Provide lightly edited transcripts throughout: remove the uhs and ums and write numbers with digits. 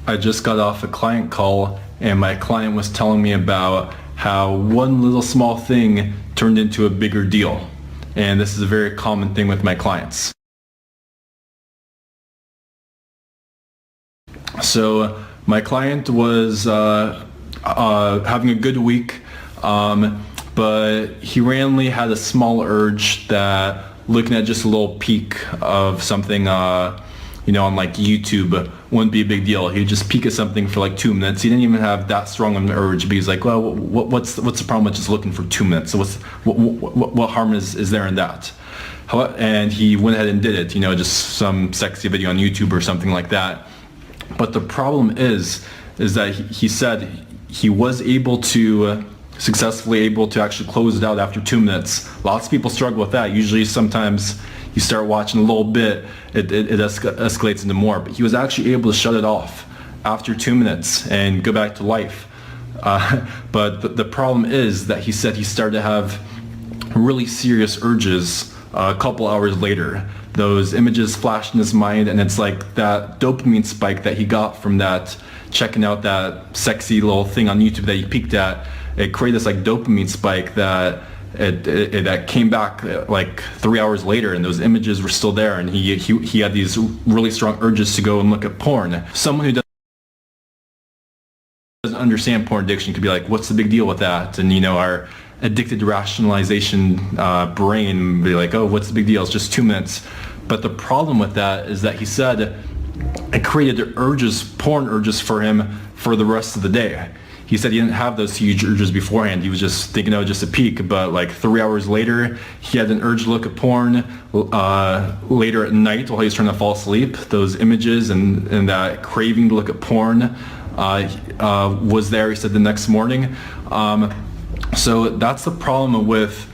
I just got off a client call and my client was telling me about how one little small thing turned into a bigger deal. And this is a very common thing with my clients. So my client was having a good week, but he randomly had a small urge that looking at just a little peek of something on like YouTube wouldn't be a big deal. He'd just peek at something for like 2 minutes. He didn't even have that strong of an urge, but he's like, well, what's the problem with just looking for 2 minutes? So what harm is there in that? And he went ahead and did it, just some sexy video on YouTube or something like that. But the problem is that he said he was successfully able to actually close it out after 2 minutes. Lots of people struggle with that. Usually sometimes you start watching a little bit, it escalates into more. But he was actually able to shut it off after 2 minutes and go back to life. But the problem is that he said he started to have really serious urges a couple hours later. Those images flashed in his mind, and it's like that dopamine spike that he got from that checking out that sexy little thing on YouTube that he peeked at. It created this like dopamine spike that that came back like 3 hours later, and those images were still there, and he had these really strong urges to go and look at porn. Someone who doesn't understand porn addiction could be like, what's the big deal with that? And our addicted rationalization brain be like, oh, what's the big deal? It's just 2 minutes. But the problem with that is that he said it created porn urges for him for the rest of the day. He said he didn't have those huge urges beforehand. He was just thinking, oh, just a peek. But like 3 hours later, he had an urge to look at porn. Later at night, while he was trying to fall asleep, those images and that craving to look at porn was there, he said, the next morning. So that's the problem with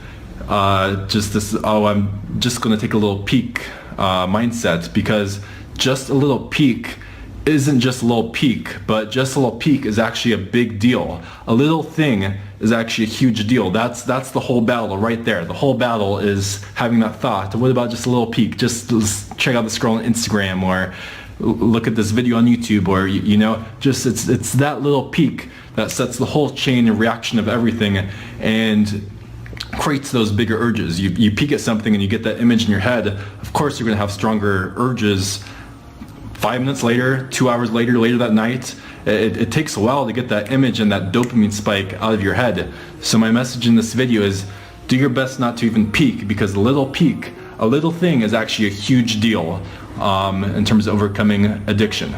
just this, oh, I'm just going to take a little peek mindset, because just a little peek isn't just a little peek, but just a little peek is actually a big deal. A little thing is actually a huge deal. That's the whole battle right there. The whole battle is having that thought, what about just a little peek? Just check out the scroll on Instagram, or look at this video on YouTube, or just it's that little peek that sets the whole chain and reaction of everything and creates those bigger urges. You peek at something and you get that image in your head. Of course you're going to have stronger urges 5 minutes later, 2 hours later that night. It takes a while to get that image and that dopamine spike out of your head. So my message in this video is, do your best not to even peek, because a little peek, a little thing is actually a huge deal in terms of overcoming addiction.